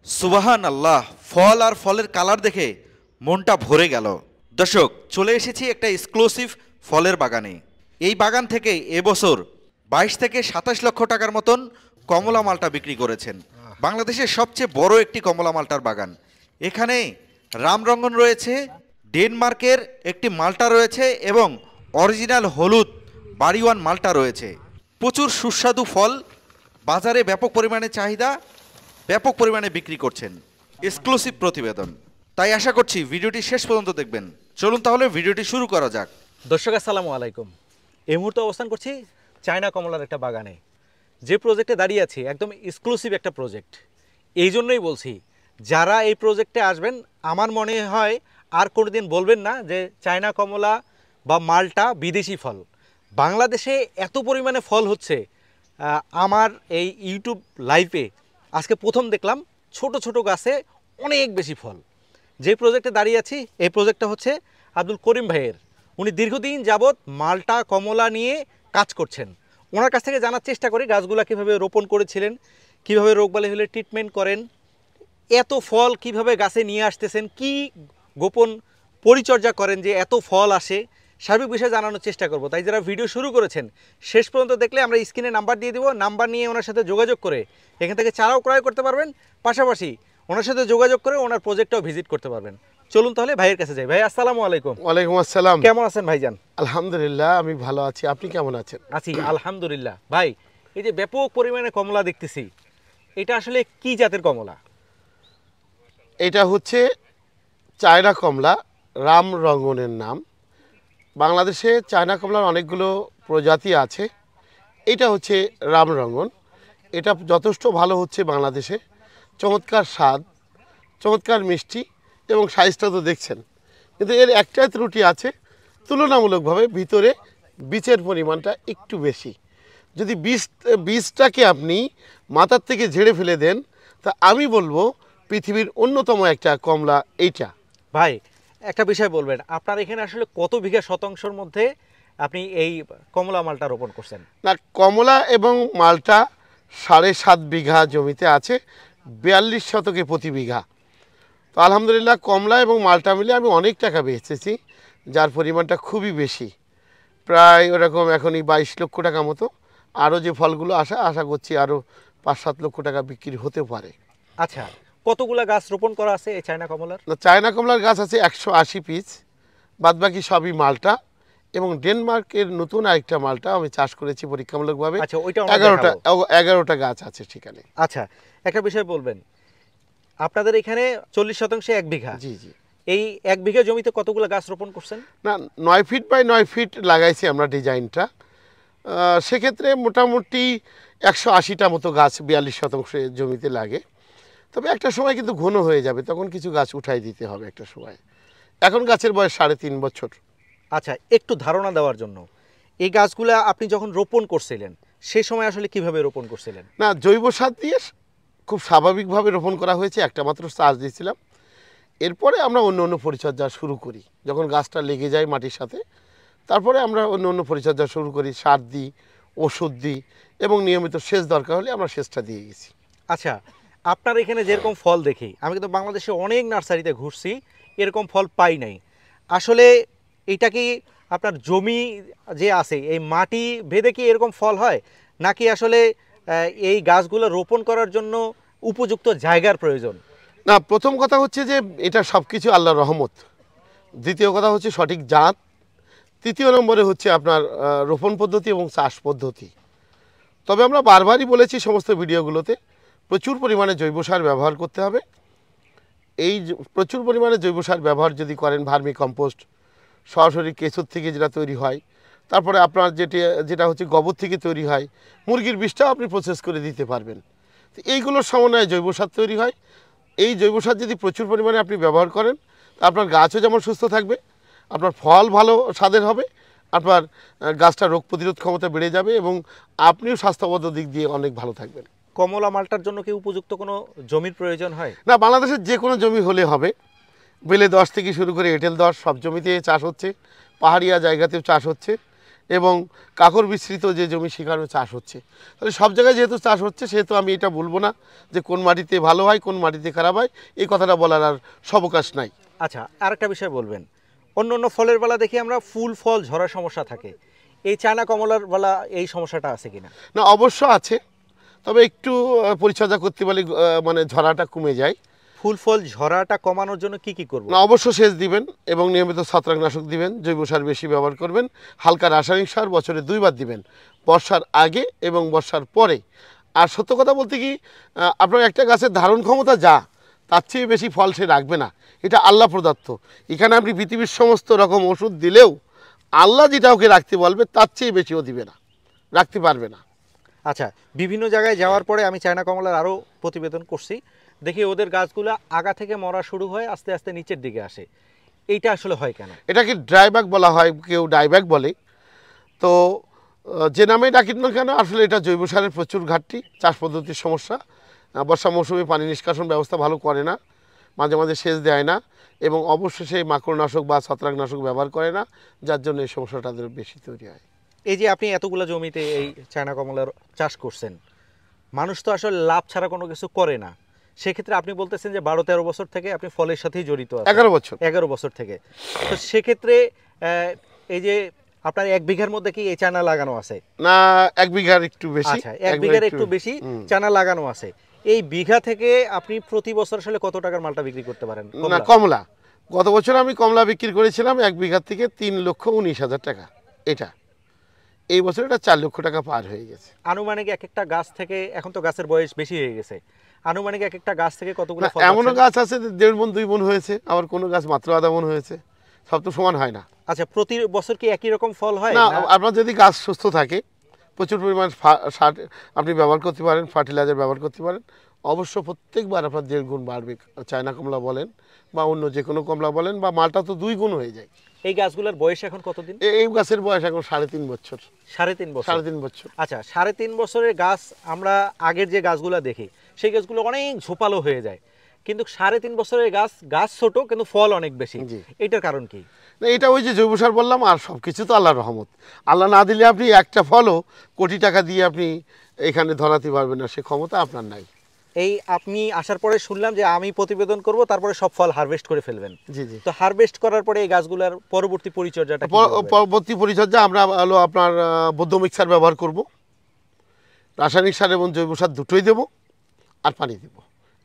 সুবাহান আল্লাহ, ফল আর ফলের কালার দেখে মনটা ভরে গেল। দর্শক, চলে এসেছি একটা এক্সক্লুসিভ ফলের বাগানে। এই বাগান থেকে এবছর 22 থেকে 27 লক্ষ টাকার মতন কমলা মালটা বিক্রি করেছেন। বাংলাদেশের সবচেয়ে বড় একটি কমলা মালটার বাগান। এখানে রামরঙ্গন রয়েছে, ডেনমার্কের একটি মালটা রয়েছে এবং অরিজিনাল হলুদ বাড়িওয়ান মালটা রয়েছে। প্রচুর সুস্বাদু ফল, বাজারে ব্যাপক পরিমাণে চাহিদা, ব্যাপক পরিমাণে বিক্রি করছেন। এক্সক্লুসিভ প্রতিবেদন, তাই আশা করছি ভিডিওটি শেষ পর্যন্ত দেখবেন। চলুন তাহলে ভিডিওটি শুরু করা যাক। দর্শক আসসালামু আলাইকুম। এই মুহূর্তে অবস্থান করছি চায়না কমলার একটা বাগানে। যে প্রজেক্টে দাঁড়িয়ে আছি একদম এক্সক্লুসিভ একটা প্রজেক্ট। এই জন্যই বলছি, যারা এই প্রজেক্টে আসবেন আমার মনে হয় আর কোনোদিন বলবেন না যে চায়না কমলা বা মালটা বিদেশি ফল। বাংলাদেশে এত পরিমাণে ফল হচ্ছে, আমার এই ইউটিউব লাইভে আজকে প্রথম দেখলাম ছোট ছোট গাছে অনেক বেশি ফল। যে প্রজেক্টে দাঁড়িয়ে আছি এই প্রজেক্টটা হচ্ছে আব্দুল করিম ভাইয়ের। উনি দীর্ঘদিন যাবৎ মালটা কমলা নিয়ে কাজ করছেন। ওনার কাছ থেকে জানার চেষ্টা করি গাছগুলা কীভাবে রোপণ করেছিলেন, কীভাবে রোগবালাই হলে ট্রিটমেন্ট করেন, এত ফল কিভাবে গাছে নিয়ে আসতেছেন, কি গোপন পরিচর্যা করেন যে এত ফল আসে, সার্বিক বিষয়ে জানানোর চেষ্টা করব। তাই যারা ভিডিও শুরু করেছেন শেষ পর্যন্ত দেখলে আমরা স্ক্রিনে নাম্বার দিয়ে দিব, নাম্বার নিয়ে ওনার সাথে যোগাযোগ করে এখান থেকে চারাও ক্রয় করতে পারবেন, পাশাপাশি ওনার সাথে যোগাযোগ করে ওনার প্রজেক্টটাও ভিজিট করতে পারবেন। চলুন তাহলে ভাইয়ের কাছে যাই। ভাই আসসালামু আলাইকুম। ওয়ালাইকুম আসসালাম। কেমন আছেন ভাইজান? আলহামদুলিল্লাহ, আমি ভালো আছি। আপনি কেমন আছেন? আছি আলহামদুলিল্লাহ। ভাই, এই যে ব্যাপক পরিমাণে কমলা দেখতেছি, এটা আসলে কি জাতের কমলা? এটা হচ্ছে চায়না কমলা, রামরঙ্গনের নাম। বাংলাদেশে চায়না কমলার অনেকগুলো প্রজাতি আছে, এটা হচ্ছে রামরঙ্গন। এটা যথেষ্ট ভালো হচ্ছে বাংলাদেশে। চমৎকার স্বাদ, চমৎকার মিষ্টি এবং সাইজটা তো দেখছেন। কিন্তু এর একটাই ত্রুটি আছে, তুলনামূলকভাবে ভিতরে বীজের পরিমাণটা একটু বেশি। যদি বীজটাকে আপনি মাথার থেকে ঝেড়ে ফেলে দেন তা আমি বলবো পৃথিবীর অন্যতম একটা কমলা এইটা। ভাই, একটা বিষয় বলবেন, আপনার এখানে আসলে কত বিঘা শতাংশের মধ্যে আপনি এই কমলা মালটা রোপণ করছেন? না, কমলা এবং মালটা 7.5 বিঘা জমিতে আছে, 42 শতকে প্রতি বিঘা। তো আলহামদুলিল্লাহ কমলা এবং মালটা মিলে আমি অনেক টাকা বেচেছি, যার পরিমাণটা খুবই বেশি, প্রায় ওরকম এখনই 22 লক্ষ টাকা মতো। আরও যে ফলগুলো আশা করছি আরও 5-7 লক্ষ টাকা বিক্রি হতে পারে। আচ্ছা, কতগুলা গাছ রোপণ করা আছে এই চায়না কমলার? না, চায়না কমলার গাছ আছে 180 পিস, বাদবাকি সবই মালটা। এবং ডেনমার্কের নতুন আরেকটা মালটা আমি চাষ করেছি পরীক্ষামূলকভাবে। আচ্ছা, ওইটা 11টা গাছ আছে সেখানে। আচ্ছা, একটা বিষয় বলবেন, আপনাদের এখানে 40 শতাংশে 1 বিঘা। জি জি। এই 1 বিঘা জমিতে কতগুলো গাছ রোপণ করছেন? না, 9 ফিট বাই 9 ফিট লাগাইছি আমরা ডিজাইনটা। সেক্ষেত্রে মোটামুটি 180টা মতো গাছ 42 শতাংশ জমিতে লাগে। তবে একটা সময় কিন্তু ঘন হয়ে যাবে, তখন কিছু গাছ উঠাই দিতে হবে একটা সময়। এখন গাছের বয়স 3.5 বছর। আচ্ছা, একটু ধারণা দেওয়ার জন্য, এই গাছগুলা আপনি যখন রোপণ করছিলেন সেই সময় আসলে কিভাবে রোপণ করছিলেন? না, জৈব সার দিয়ে খুব স্বাভাবিকভাবে রোপণ করা হয়েছে, একটা মাত্র চাষ দিয়েছিলাম। এরপরে আমরা অন্য অন্য পরিচর্যা শুরু করি, যখন গাছটা লেগে যায় মাটির সাথে, তারপরে আমরা অন্য অন্য পরিচর্যা শুরু করি, সার দিই, ওষুধ দিই এবং নিয়মিত সেচ দরকার হলে আমরা সেচটা দিয়ে গেছি। আচ্ছা, আপনার এখানে যেরকম ফল দেখি, আমি কিন্তু বাংলাদেশে অনেক নার্সারিতে ঘুরছি, এরকম ফল পাই নাই। আসলে এটা কি আপনার জমি যে আছে এই মাটি ভেদে কি এরকম ফল হয়, নাকি আসলে এই গাছগুলো রোপণ করার জন্য উপযুক্ত জায়গার প্রয়োজন? না, প্রথম কথা হচ্ছে যে এটা সব কিছু আল্লাহর রহমত। দ্বিতীয় কথা হচ্ছে সঠিক জাত। তৃতীয় নম্বরে হচ্ছে আপনার রোপণ পদ্ধতি এবং চাষ পদ্ধতি। তবে আমরা বারবারই বলেছি সমস্ত ভিডিওগুলোতে, প্রচুর পরিমাণে জৈব সার ব্যবহার করতে হবে। এই প্রচুর পরিমাণে জৈব সার ব্যবহার যদি করেন, ভার্মি কম্পোস্ট সরাসরি কেঁচোর থেকে যেটা তৈরি হয়, তারপরে আপনার যেটা হচ্ছে গোবর থেকে তৈরি হয়, মুরগির বিষটাও আপনি প্রসেস করে দিতে পারবেন। তো এইগুলোর সমন্বয়ে জৈব সার তৈরি হয়। এই জৈব সার যদি প্রচুর পরিমাণে আপনি ব্যবহার করেন, আপনার গাছও যেমন সুস্থ থাকবে, আপনার ফল ভালো স্বাদের হবে, আপনার গাছটা রোগ প্রতিরোধ ক্ষমতা বেড়ে যাবে এবং আপনিও স্বাস্থ্যগত দিক দিয়ে অনেক ভালো থাকবেন। কমলা মালটার জন্য কি উপযুক্ত কোনো জমির প্রয়োজন হয়? না, বাংলাদেশের যে কোনো জমি হলে হবে। বেলে 10 থেকে শুরু করে এঁটেল 10 সব জমিতে চাষ হচ্ছে, পাহাড়িয়া জায়গাতেও চাষ হচ্ছে। এবং কাকর বিস্তৃত যে জমি সেখানেও চাষ হচ্ছে। তাহলে সব জায়গায় যেহেতু চাষ হচ্ছে সেহেতু আমি এটা বলবো না যে কোন মাটিতে ভালো হয় কোন মাটিতে খারাপ হয়, এই কথাটা বলার আর সবকাশ নাই। আচ্ছা, আরেকটা বিষয় বলবেন, অন্য অন্য ফলের বেলা দেখি আমরা ফুল ফল ঝরার সমস্যা থাকে, এই চায়না কমলার বেলা এই সমস্যাটা আছে কিনা? না, অবশ্য আছে, তবে একটু পরিচর্যা করতে পারলে মানে ঝরাটা কমে যায়। ফুল ফল ঝরাটা কমানোর জন্য কি কি করব? না, অবশ্য সেচ দিবেন এবং নিয়মিত ছত্রাকনাশক দিবেন, জৈব সার বেশি ব্যবহার করবেন, হালকা রাসায়নিক সার বছরে 2 বার দিবেন, বর্ষার আগে এবং বর্ষার পরে। আর সত্য কথা বলতে কি, আপনার একটা গাছের ধারণ ক্ষমতা যা, তার চেয়ে বেশি ফল সে রাখবে না, এটা আল্লাহ প্রদত্ত। এখানে আপনি পৃথিবীর সমস্ত রকম ওষুধ দিলেও আল্লাহ যেটা ওকে রাখতে বলবে তার চেয়ে বেশিও দিবে না, রাখতে পারবে না। আচ্ছা, বিভিন্ন জায়গায় যাওয়ার পরে আমি চায়না কমলার আরও প্রতিবেদন করছি, দেখি ওদের গাছগুলো আগা থেকে মরা শুরু হয় আস্তে আস্তে নিচের দিকে আসে, এইটা আসলে হয় কেন? এটাকে ড্রাইব্যাক বলা হয়, কেউ ডাইব্যাক বলে। তো যে নামে ডাকিত না কেন, আসলে এটা জৈব সারের প্রচুর ঘাটতি, চাষ পদ্ধতির সমস্যা, বর্ষা মৌসুমে পানি নিষ্কাশন ব্যবস্থা ভালো করে না, মাঝে মাঝে সেচ দেয় না, এবং অবশ্যই সেই মাকড়নাশক বা ছত্রাকনাশক ব্যবহার করে না, যার জন্য এই সমস্যাটা তাদের বেশি তৈরি হয়। এই যে আপনি এতগুলো জমিতে এই চায়না কমলার চাষ করছেন, মানুষ তো আসলে লাভ ছাড়া কোনো কিছু করে না, সেক্ষেত্রে আপনি বলতেছেন যে 12-13 বছর থেকে আপনি ফলের সাথেই জড়িত আছেন। 11 বছর। 11 বছর থেকে। তো সেক্ষেত্রে এই যে আপনার 1 বিঘার মধ্যে কি এই চায়না লাগানো আছে? না, 1 বিঘার একটু বেশি। আচ্ছা, 1 বিঘার একটু বেশি চায়না লাগানো আছে। এই বিঘা থেকে আপনি প্রতি বছর আসলে কত টাকার মালটা বিক্রি করতে পারেন? না, কমলা গত বছর আমি কমলা বিক্রি করেছিলাম 1 বিঘা থেকে 3,19,000 টাকা। এটা এই বছর এটা 4 লক্ষ টাকা পার হয়ে গেছে। আনুমানিক এক একটা গাছ থেকে, এখন তো গাছের বয়স বেশি হয়ে গেছে, আনুমানিক এক একটা গাছ থেকে কতগুলো ফল? এমনও গাছ আছে 1.5 মণ 2 মণ হয়েছে, আবার কোনো গাছ মাত্র আধা মণ হয়েছে, সব তো সমান হয় না। আচ্ছা, প্রতি বছর কি একই রকম ফল হয় না, না? আপনার যদি গাছ সুস্থ থাকে, প্রচুর পরিমাণ সার আপনি ব্যবহার করতে পারেন, ফার্টিলাইজার ব্যবহার করতে পারেন, অবশ্য প্রত্যেকবার আপনার 1.5 গুণ বাড়বে। চায়না কমলা বলেন বা অন্য যে কোনো কমলা বলেন, বা মালটা তো 2 গুণ হয়ে যায়। এই গাছগুলোর বয়স এখন কতদিন? এই গাছের বয়স এখন 3.5 বছর। 3.5 বছর। 3.5 বছর। আচ্ছা, 3.5 বছরের গাছ আমরা আগের যে গাছগুলো দেখি সেই গাছগুলো অনেক ঝোপালো হয়ে যায়, কিন্তু 3.5 বছরের গাছ, গাছ ছোট কিন্তু ফল অনেক বেশি, এটার কারণ কি? না, এটা ওই যে জৈব সার বললাম, আর সব কিছু তো আল্লাহর রহমত। আল্লাহ না দিলে আপনি একটা ফলও কোটি টাকা দিয়ে আপনি এখানে ধরাতে পারবেন না, সে ক্ষমতা আপনার নাই। এই আপনি আসার পরে শুনলাম যে আমি প্রতিবেদন করব, তারপরে সব ফল হারভেস্ট করে ফেলবেন। জি জি। তো হারভেস্ট করার পরে এই গাছগুলোর পরবর্তী পরিচর্যাটা কি হবে? পরবর্তী পরিচর্যা আমরা হলো আপনার বৌদ্ধ মিক্সার ব্যবহার করব, রাসায়নিক সার এবং জৈব সার দুটোই দেব, আর পানি দেব।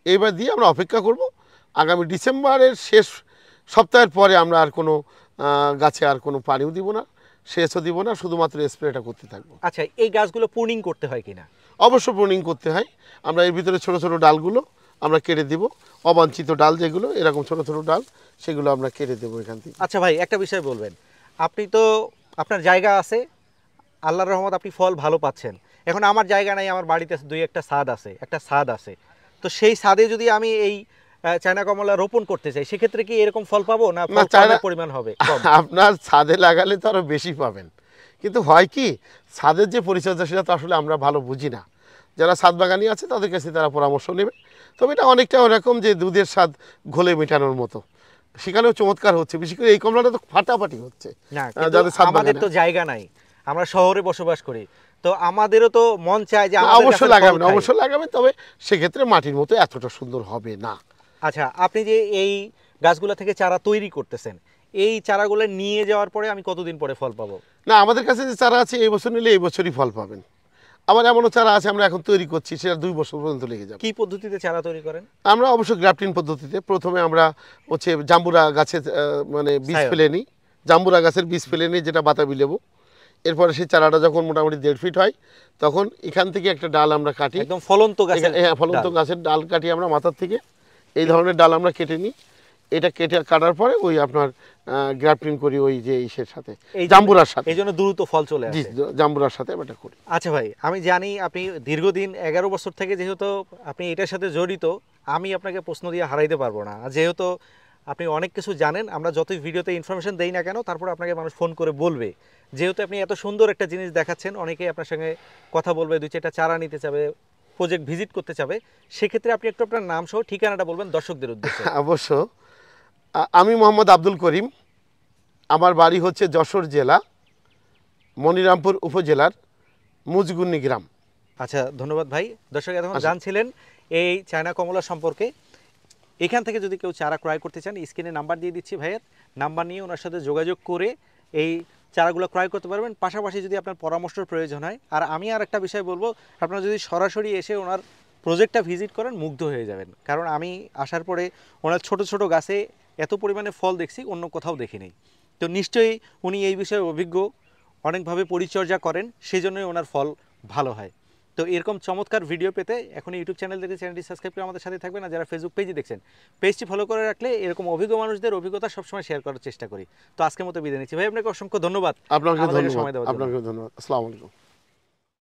এইবার দিয়ে আমরা অপেক্ষা করব, আগামী ডিসেম্বরের শেষ সপ্তাহের পরে আমরা আর কোনো গাছে আর কোনো পানিও দিব না, সেচও দিব না, শুধুমাত্র স্প্রেটা করতে থাকবো। আচ্ছা, এই গাছগুলো প্রুনিং করতে হয় কিনা? অবশ্য প্রুনিং করতে হয়। আমরা এর ভিতরে ছোট ছোট ডালগুলো আমরা কেটে দিব, অবাঞ্ছিত ডাল যেগুলো এরকম ছোট ছোট ডাল, সেগুলো আমরা কেটে দেবো এখান থেকে। আচ্ছা ভাই, একটা বিষয় বলবেন, আপনি তো আপনার জায়গা আছে, আল্লাহর রহমত আপনি ফল ভালো পাচ্ছেন, এখন আমার জায়গা নাই, আমার বাড়িতে 2-1টা ছাদ আছে, একটা ছাদ আছে, তো সেই ছাদে যদি আমি এই চায়না কমলা রোপণ করতে চাই, সেক্ষেত্রে কি এরকম ফল পাবো না চায়নার পরিমাণ হবে কম? আপনার ছাদে লাগালে তো আরো বেশি পাবেন, কিন্তু হয় কি, ছাদের যে পরিচর্যা সেটা তো আসলে আমরা ভালো বুঝি না। যারা ছাদ বাগানি আছে তাদের কাছে তারা পরামর্শ নেবে। তবে এটা অনেকটা ওরকম যে দুধের স্বাদ ঘোলে মেটানোর মতো, সেখানেও চমৎকার হচ্ছে। বিশেষ করে এই কমলাটা তো ফাটাফাটি হচ্ছে। না, আমাদের তো জায়গা নাই, আমরা শহরে বসবাস করি, তো আমাদেরও তো মন চায় যে অবশ্যই লাগাবেন, অবশ্যই লাগাবেন, তবে সেক্ষেত্রে মাটির মতো এতটা সুন্দর হবে না। আচ্ছা, আপনি যে এই গাছগুলো থেকে চারা তৈরি করতেছেন, এই চারাগুলো নিয়ে যাওয়ার পরে আমি কতদিন পরে ফল পাবো? না, আমাদের কাছে যে চারা আছে এই বছর নিলে এই বছরই ফল পাবেন। আবার এমনও চারা আছে আমরা এখন তৈরি করছি, সেটা 2 বছর পর্যন্ত লেগে যাবে। কি পদ্ধতিতে চারা তৈরি করেন? আমরা অবশ্য গ্রাফটিং পদ্ধতিতে। প্রথমে আমরা হচ্ছে জাম্বুরা গাছের মানে বীজ ফেলে নিই, জাম্বুরা গাছের বীজ ফেলে নিই, যেটা বাতাবি লেবু। এরপরে সেই চারাটা যখন মোটামুটি 1.5 ফিট হয়, তখন এখান থেকে একটা ডাল আমরা কাটি, একদম ফলন্ত গাছের। হ্যাঁ, ফলন্ত গাছের ডাল কাটি আমরা মাথার থেকে, এই ধরনের ডাল আমরা কেটে নিই। এটা কেটে কাটার পরে ওই আপনার গ্রাফটিং করি ওই যে ইসের সাথে, জাম্বুরার সাথে, এই জন্য দ্রুত ফল চলে আসে। জি, জাম্বুরার সাথে আমরা করি। আচ্ছা ভাই, আমি জানি আপনি দীর্ঘদিন 11 বছর থেকে যেহেতু আপনি এটার সাথে জড়িত, আমি আপনাকে প্রশ্ন দিয়ে হারাইতে পারবো না। যেহেতু আপনি অনেক কিছু জানেন, আমরা যতই ভিডিওতে ইনফরমেশন দেই না কেন, তারপর আপনাকে মানুষ ফোন করে বলবে, যেহেতু আপনি এত সুন্দর একটা জিনিস দেখাচ্ছেন, অনেকেই আপনার সঙ্গে কথা বলবে, 2-4টা চারা নিতে চাবে, প্রজেক্ট ভিজিট করতে চাবে, সেক্ষেত্রে আপনি একটু আপনার নাম সহ ঠিকানাটা বলবেন দর্শকদের উদ্দেশ্যে। অবশ্য, আমি মোহাম্মদ আব্দুল করিম, আমার বাড়ি হচ্ছে যশোর জেলা মনিরামপুর উপজেলার মুজগুন্নি গ্রাম। আচ্ছা, ধন্যবাদ ভাই। দর্শক এতক্ষণ আচ্ছা। জানছিলেন এই চায়না কমলা সম্পর্কে। এখান থেকে যদি কেউ চারা ক্রয় করতে চান, স্ক্রিনে নাম্বার দিয়ে দিচ্ছি ভাইয়ের, নাম্বার নিয়ে ওনার সাথে যোগাযোগ করে এই চারাগুলো ক্রয় করতে পারবেন। পাশাপাশি যদি আপনার পরামর্শের প্রয়োজন হয়, আর আমি আর একটা বিষয় বলবো, আপনারা যদি সরাসরি এসে ওনার প্রজেক্টটা ভিজিট করেন মুগ্ধ হয়ে যাবেন। কারণ আমি আসার পরে ওনার ছোট ছোট গাছে এত পরিমাণে ফল দেখছি অন্য কোথাও দেখিনি। তো নিশ্চয়ই উনি এই বিষয়ে অভিজ্ঞ, অনেকভাবে পরিচর্যা করেন, সেই জন্যই ওনার ফল ভালো হয়। তো এরকম চমৎকার ভিডিও পেতে এখন ইউটিউব চ্যানেল থেকে চ্যানেলটি সাবস্ক্রাইব করে আমাদের সাথে থাকবেন। আর যারা ফেসবুক পেজে দেখছেন, পেজটি ফলো করে রাখলে এরকম অভিজ্ঞ মানুষদের অভিজ্ঞতা সবসময় শেয়ার করার চেষ্টা করি। তো আজকের মতো বিদায় নিচ্ছি ভাই, আপনাকে অসংখ্য ধন্যবাদ আপনাকে আমাদেরকে ধন্যবাদ, সময় দেওয়ার জন্য। আপনাকে ধন্যবাদ। আসসালামু আলাইকুম।